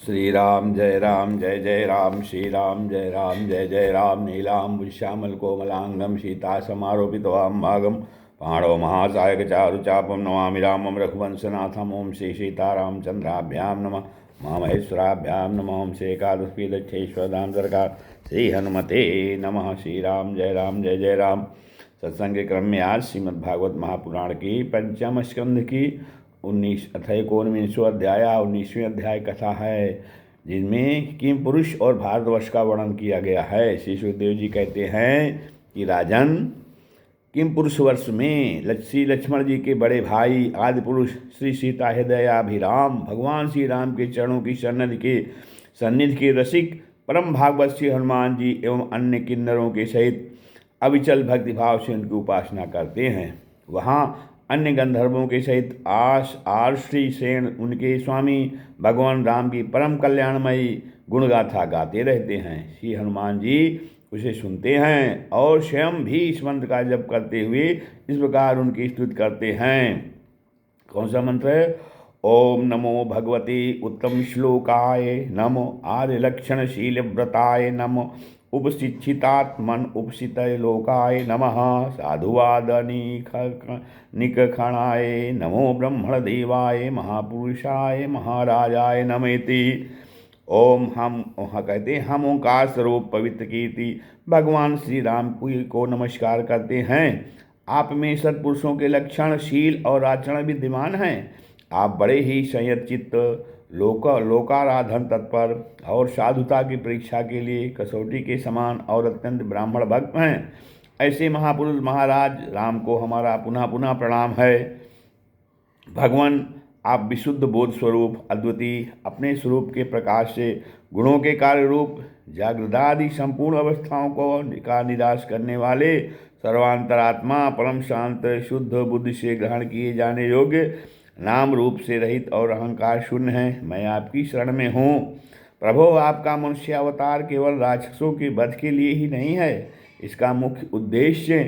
श्री राम जय जय राम श्री राम जय जय राम नीलाम श्यामल कोमलांगम सीता समारोपितवाम्भागम पाणो महासायक चारुचापम नमामि रामं रघुवंशनाथम ओं श्री सीतारामचंद्राभ्यां नमः महामहेश्वराभ्यां नमः ओं श्री एकादशपीलक्षेश्वरधाम सरकार श्री हनुमते नमः। श्री राम जय जय राम। सत्संग के क्रम में आज श्रीमद्भागवत महापुराण की पंचम स्कंध की 19वां अध्याय 19वें अध्याय कथा है, जिनमें किम पुरुष और भारतवर्ष का वर्णन किया गया है। श्री सुखदेव जी कहते हैं कि राजन, किम पुरुष वर्ष में श्री लक्ष्मण जी के बड़े भाई आदि पुरुष श्री सीता हृदयाभिराम भगवान श्री राम के चरणों की सन्निधि के रसिक परम भागवत श्री हनुमान जी एवं अन्य किन्नरों के सहित अविचल भक्तिभाव से उनकी उपासना करते हैं। वहाँ अन्य गंधर्वों के सहित आर्षि सेन उनके स्वामी भगवान राम की परम कल्याणमयी गुणगाथा गाते रहते हैं। श्री हनुमान जी उसे सुनते हैं और स्वयं भी इस मंत्र का जप करते हुए इस प्रकार उनकी स्तुति करते हैं। कौन सा मंत्र है? ओम नमो भगवते उत्तम श्लोकाय नमो आर्यलक्षणशील व्रताय नमो उपशिक्षितात्मन उपसितय लोकाय नमः साधुवाद निकखणाय नमो ब्रह्मणदेवाय महापुरुषाय महाराजाय नमेति। ओम हम वहाँ कहते हैं हम ओंकार स्वरूप पवित्र कीर्ति भगवान श्री राम को नमस्कार करते हैं। आप में सत्पुरुषों के लक्षण शील और आचरण विद्यमान हैं। आप बड़े ही संयत चित्त लोकाराधन तत्पर और साधुता की परीक्षा के लिए कसौटी के समान और अत्यंत ब्राह्मण भक्त हैं। ऐसे महापुरुष महाराज राम को हमारा पुनः पुनः प्रणाम है। भगवान, आप विशुद्ध बोध स्वरूप अद्वितीय अपने स्वरूप के प्रकाश से गुणों के कार्य रूप जागृदादि संपूर्ण अवस्थाओं का निराश करने वाले सर्वांतरात्मा परम शांत शुद्ध बुद्धि से ग्रहण किए जाने योग्य नाम रूप से रहित और अहंकार शून्य है। मैं आपकी शरण में हूँ। प्रभो, आपका मनुष्य अवतार केवल राक्षसों के वध के लिए ही नहीं है। इसका मुख्य उद्देश्य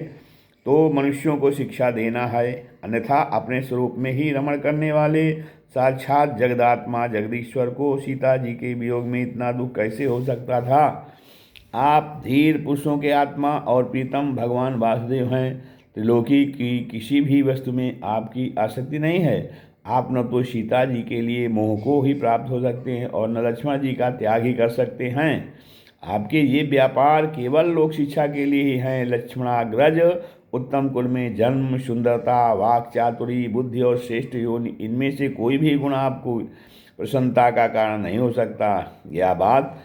तो मनुष्यों को शिक्षा देना है, अन्यथा अपने स्वरूप में ही रमण करने वाले साक्षात जगदात्मा जगदीश्वर को सीता जी के वियोग में इतना दुख कैसे हो सकता था। आप धीर पुरुषों के आत्मा और प्रीतम भगवान वासुदेव हैं। त्रिलोकी की किसी भी वस्तु में आपकी आसक्ति नहीं है। आप न तो सीता जी के लिए मोह को ही प्राप्त हो सकते हैं और न लक्ष्मण जी का त्याग ही कर सकते हैं। आपके ये व्यापार केवल लोक शिक्षा के लिए ही हैं। लक्ष्मणाग्रज उत्तम कुल में जन्म, सुंदरता, वाक चातुरी, बुद्धि और श्रेष्ठ योनि, इनमें से कोई भी गुण आपको प्रसन्नता का कारण नहीं हो सकता। यह बात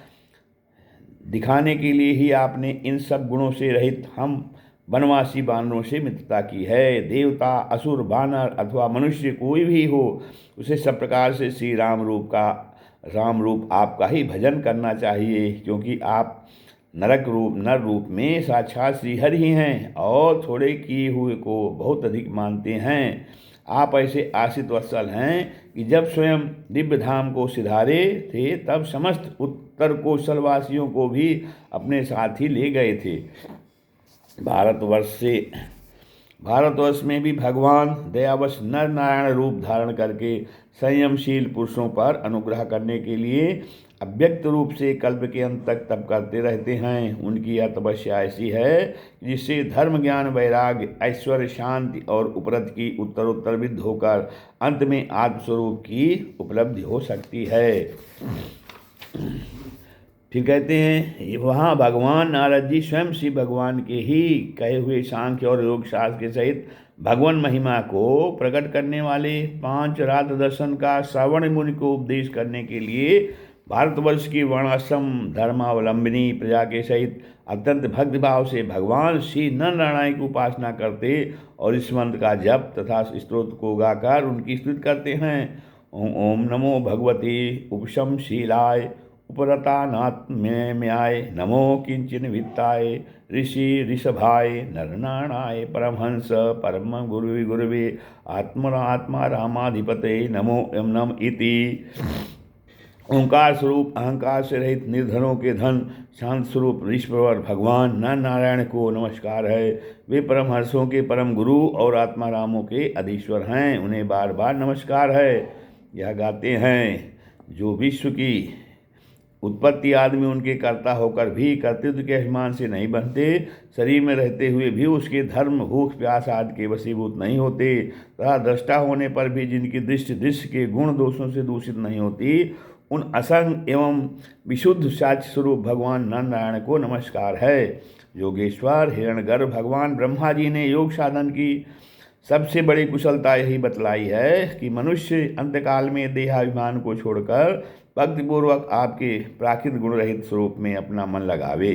दिखाने के लिए ही आपने इन सब गुणों से रहित हम वनवासी बानरों से मित्रता की है। देवता, असुर, बानर अथवा मनुष्य कोई भी हो, उसे सब प्रकार से श्री राम रूप आपका ही भजन करना चाहिए, क्योंकि आप नर रूप में साक्षात श्रीहरि ही हैं और थोड़े किए हुए को बहुत अधिक मानते हैं। आप ऐसे आश्रित वत्सल हैं कि जब स्वयं दिव्य धाम को सिधारे थे तब समस्त उत्तर कौशलवासियों को भी अपने साथ ही ले गए थे। भारतवर्ष में भी भगवान दयावश नर नारायण रूप धारण करके संयमशील पुरुषों पर अनुग्रह करने के लिए अव्यक्त रूप से कल्प के अंत तक तप करते रहते हैं। उनकी यह तपस्या ऐसी है जिससे धर्म, ज्ञान, वैराग्य, ऐश्वर्य, शांति और उपरत की उत्तरोत्तर वृद्धि होकर अंत में आत्मस्वरूप की उपलब्धि हो सकती है। फिर कहते हैं वहाँ भगवान नारद जी स्वयं श्री भगवान के ही कहे हुए सांख्य और योग शास्त्र के सहित भगवान महिमा को प्रकट करने वाले 5 रात दर्शन का श्रवण मुनि को उपदेश करने के लिए भारतवर्ष की वर्णाश्रम धर्मावलंबिनी प्रजा के सहित अत्यंत भक्तिभाव से भगवान श्री नर नारायण की उपासना करते और इस मंत्र का जप तथा स्त्रोत्र को गाकर उनकी स्तुति करते हैं। ओम नमो भगवते उपशमशीलाय उपरतानात्म्याय नमो किंचन वित्ताय ऋषि ऋषभाय नरनाराय परमहंस परम गुरुवे आत्मा रामाधिपते नमो एम नम इति। ओंकार स्वरूप अहंकार से रहित निर्धनों के धन शांत स्वरूप ऋषिवर भगवान नर नारायण को नमस्कार है। वे परमहंसों के परम गुरु और आत्मा रामों के अधीश्वर हैं। उन्हें बार बार नमस्कार है। यह गाते हैं जो विश्व की उत्पत्ति आदमी उनके कर्ता होकर भी कर्तृत्व के अभिमान से नहीं बनते, शरीर में रहते हुए भी उसके धर्म भूख प्यास आदि के वशीभूत नहीं होते, तथा दृष्टा होने पर भी जिनकी दृष्टि दृश्य के गुण दोषों से दूषित नहीं होती, उन असंग एवं विशुद्ध साक्ष्य स्वरूप भगवान नारायण को नमस्कार है। योगेश्वर हिरण्यगर्भ भगवान ब्रह्मा जी ने योग साधन की सबसे बड़ी कुशलता यही बतलाई है कि मनुष्य अंतकाल में देहाभिमान को छोड़कर भक्तिपूर्वक आपके प्राकृत गुण रहित स्वरूप में अपना मन लगावे।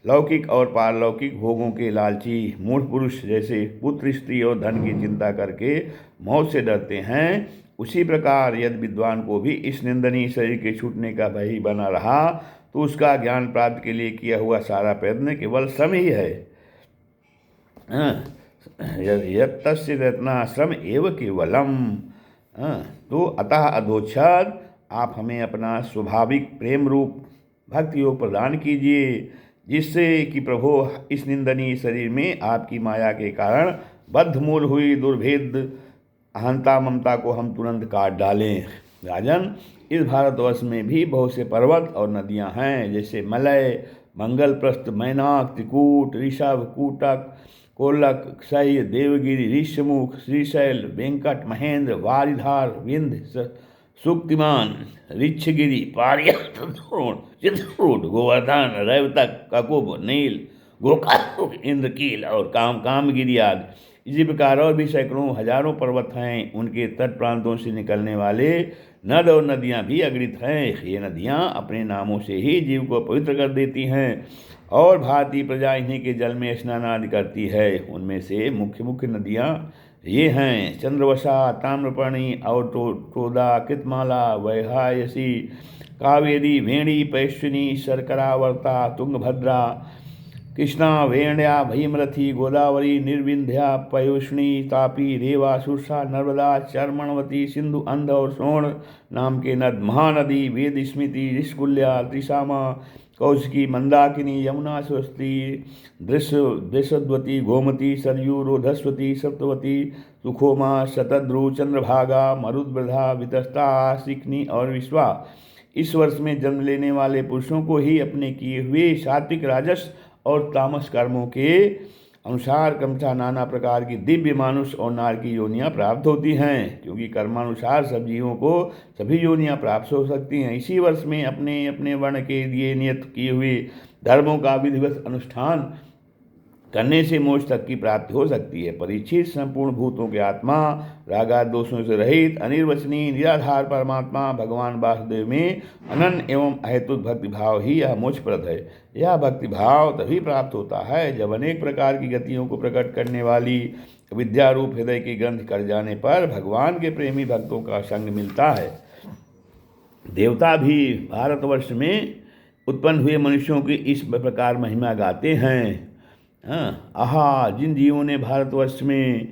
लौकिक और पारलौकिक भोगों के लालची मूढ़ पुरुष जैसे पुत्र स्त्री और धन की चिंता करके मौत से डरते हैं, उसी प्रकार यदि विद्वान को भी इस निंदनीय शरीर के छूटने का भय ही बना रहा तो उसका ज्ञान प्राप्ति के लिए किया हुआ सारा प्रयत्न केवल श्रम ही है। यत्तस्य रत्नाश्रम एव केवलम। तो अतः अधोच्छद आप हमें अपना स्वाभाविक प्रेम रूप भक्ति योग प्रदान कीजिए, जिससे कि प्रभु इस निंदनीय शरीर में आपकी माया के कारण बद्धमूल हुई दुर्भेद अहंता ममता को हम तुरंत काट डालें। राजन, इस भारतवर्ष में भी बहुत से पर्वत और नदियां हैं, जैसे मलय, मंगलप्रस्थ, मैनाक, त्रिकूट, ऋषभ, कूटक, कोलक, शय, देवगिरी, ऋषमुख, श्रीशैल, वेंकट, महेंद्र, वारिधार, विंध्य, सुक्तिमान, ऋक्षगिरी, पारियात, चित्रकूट, गोवर्धन, रैवतक, ककुब, नील, गोकाक, इंद्रकील और कामगिरी आदि। इसी प्रकार और भी सैकड़ों हजारों पर्वत हैं। उनके तट प्रांतों से निकलने वाले नद और नदियां भी अगणित हैं। ये नदियां अपने नामों से ही जीव को पवित्र कर देती हैं और भारतीय प्रजा इन्हीं के जल में स्नान आदि करती है। उनमें से मुख्य मुख्य नदियां ये हैं: चंद्रवशा, ताम्रपर्णी, और टोदा, कृतमाला, वैहायसी, कावेरी, वेणी, पैश्विनी, शर्करावर्ता, तुंगभद्रा, कृष्णा, वेण्या, भीमरथी, गोदावरी, निर्विंध्या, पयोष्णी, तापी, रेवा, सुरसा, नर्मदा, चर्मणवती, सिंधु, अंध और सोण नाम के नद, महानदी, वेद, स्मृति, ऋषकुल्या, त्रिशामा, कौशिकी, मंदाकिनी, यमुना, सरस्वती, दृशद्वती, गोमती, सरयू, रोधस्वती, सप्तवती, सुखोमा, शतद्रु, चंद्रभागा, मरुद्वृधा, वितस्ता, सिकनी और विश्वा। इस वर्ष में जन्म लेने वाले पुरुषों को ही अपने किए हुए सात्विक, राजस और तामस कर्मों के अनुसार क्रमशः नाना प्रकार की दिव्य मानुष और नार की योनियाँ प्राप्त होती हैं, क्योंकि कर्मानुसार सब जीवों को सभी योनियाँ प्राप्त हो सकती हैं। इसी वर्ष में अपने अपने वर्ण के लिए नियत किए हुए धर्मों का विधिवत अनुष्ठान करने से मोक्ष तक की प्राप्ति हो सकती है। परीक्षित, संपूर्ण भूतों के आत्मा, रागा दोषों से रहित, अनिर्वचनीय, निराधार परमात्मा भगवान वासुदेव में अनन्य एवं अहेतुक भक्तिभाव ही यह मोक्षप्रद है। यह भक्तिभाव तभी प्राप्त होता है जब अनेक प्रकार की गतियों को प्रकट करने वाली विद्यारूप हृदय की ग्रंथ कर जाने पर भगवान के प्रेमी भक्तों का संग मिलता है। देवता भी भारतवर्ष में उत्पन्न हुए मनुष्यों की इस प्रकार महिमा गाते हैं। आहा, जिन जीवों ने भारतवर्ष में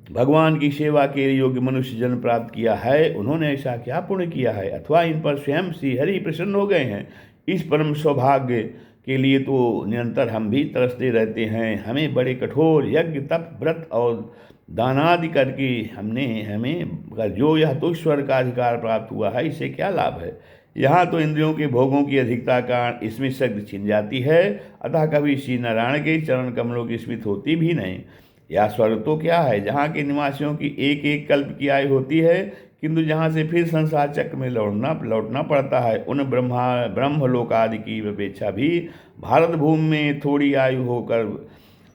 भगवान की सेवा के योग्य मनुष्य जन्म प्राप्त किया है, उन्होंने ऐसा क्या पुण्य किया है, अथवा इन पर स्वयं श्री हरि प्रसन्न हो गए हैं। इस परम सौभाग्य के लिए तो निरंतर हम भी तरसते रहते हैं। हमें बड़े कठोर यज्ञ, तप, व्रत और दानादि करके हमें जो यह तो ईश्वर का अधिकार प्राप्त हुआ है, इससे क्या लाभ है। यहाँ तो इंद्रियों के भोगों की अधिकता कारण इसमें शक्ति छिन जाती है, अतः कभी श्री नारायण के चरण कमलों की स्मृति होती भी नहीं। यह स्वर्ग तो क्या है, जहाँ के निवासियों की एक एक कल्प की आयु होती है, किंतु जहाँ से फिर संसार चक्र में लौटना पड़ता है। उन ब्रह्मलोक आदि की अपेक्षा भी भारत भूमि में थोड़ी आयु होकर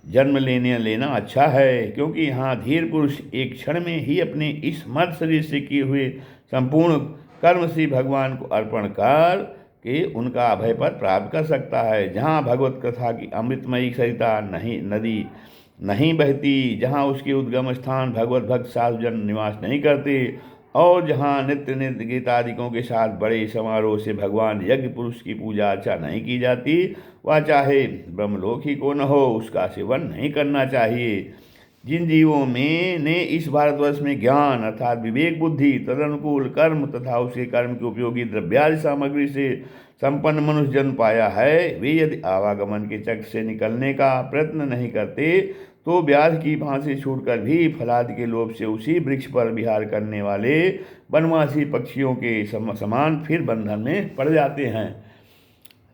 जन्म लेना अच्छा है, क्योंकि यहाँ धीर पुरुष एक क्षण में ही अपने इस मर्द शरीर से किए हुए संपूर्ण कर्म श्री भगवान को अर्पण कर के उनका अभय पद प्राप्त कर सकता है। जहाँ भगवत कथा की अमृतमयी सरिता नदी नहीं बहती, जहाँ उसके उद्गम स्थान भगवत भक्त साधुजन निवास नहीं करते, और जहाँ नित्य गीतादिकों के साथ बड़े समारोह से भगवान यज्ञ पुरुष की पूजा अर्चा नहीं की जाती, वह चाहे ब्रह्मलोक ही को न हो, उसका सेवन नहीं करना चाहिए। जिन जीवों ने इस भारतवर्ष में ज्ञान अर्थात विवेक बुद्धि, तदनुकूल कर्म तथा उसके कर्म के उपयोगी द्रव्यादि सामग्री से संपन्न मनुष्य जन्म पाया है, वे यदि आवागमन के चक्र से निकलने का प्रयत्न नहीं करते तो व्याध की फांसी छूटकर भी फलाद के लोभ से उसी वृक्ष पर विहार करने वाले वनवासी पक्षियों के समान फिर बंधन में पड़ जाते हैं।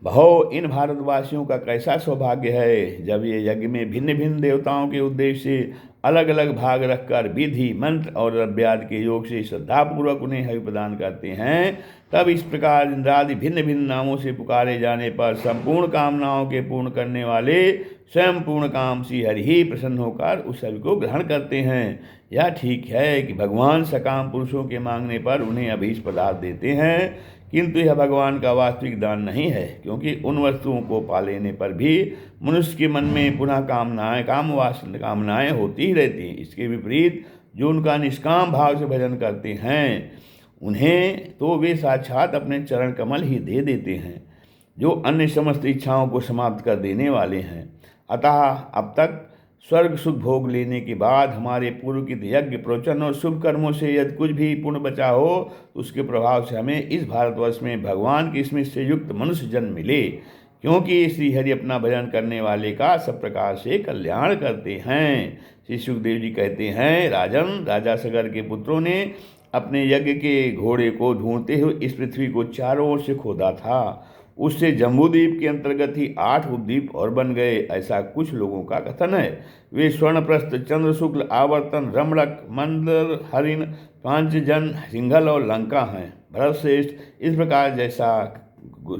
भहो, इन भारतवासियों का कैसा सौभाग्य है जब ये यज्ञ में भिन्न भिन्न देवताओं के उद्देश्य से अलग अलग भाग रखकर विधि मंत्र और द्रव्यादि के योग से श्रद्धापूर्वक उन्हें हवि प्रदान करते हैं। तब इस प्रकार इंद्रादि भिन्न भिन्न नामों से पुकारे जाने पर संपूर्ण कामनाओं के पूर्ण करने वाले स्वयं पूर्ण काम श्री हरि ही प्रसन्न होकर उस हवि को ग्रहण करते हैं। यह ठीक है कि भगवान सकाम पुरुषों के मांगने पर उन्हें अभीष्ट पदार्थ देते हैं, किंतु यह भगवान का वास्तविक दान नहीं है, क्योंकि उन वस्तुओं को पा लेने पर भी मनुष्य के मन में पुनः कामनाएं होती ही रहती हैं। इसके विपरीत जो उनका निष्काम भाव से भजन करते हैं उन्हें तो वे साक्षात अपने चरण कमल ही दे देते हैं, जो अन्य समस्त इच्छाओं को समाप्त कर देने वाले हैं। अतः अब तक स्वर्ग सुख भोग लेने के बाद हमारे पूर्व की यज्ञ प्रवचन और शुभ कर्मों से यदि कुछ भी पुण्य बचा हो तो उसके प्रभाव से हमें इस भारतवर्ष में भगवान की स्मृति से युक्त मनुष्य जन्म मिले, क्योंकि श्री हरि अपना भजन करने वाले का सब प्रकार से कल्याण करते हैं। श्री सुखदेव जी कहते हैं, राजन, राजा सगर के पुत्रों ने अपने यज्ञ के घोड़े को ढूंढते हुए इस पृथ्वी को चारों ओर से खोदा था। उससे जम्बूद्वीप के अंतर्गत ही 8 उपद्वीप और बन गए, ऐसा कुछ लोगों का कथन है। वे स्वर्णप्रस्थ, चंद्र शुक्ल, आवर्तन, रमणक, मंदर, हरिण, पांचजन, सिंघल और लंका हैं। भरतश्रेष्ठ, इस प्रकार जैसा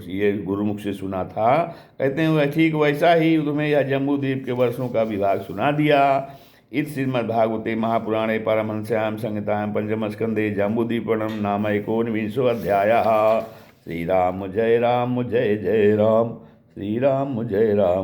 ये गुरुमुख से सुना था, कहते हैं वह ठीक वैसा ही तुम्हें यह जम्बूद्वीप के वर्षों का विभाग सुना दिया। इस श्रीमद्भागवते महापुराणे परमहंस्यां संहितायां पंचमस्कंदे जम्बूद्वीपवर्णनं नाम एकोनविंशो अध्यायः। श्री राम जय राम, जय जय राम, श्री राम जय राम।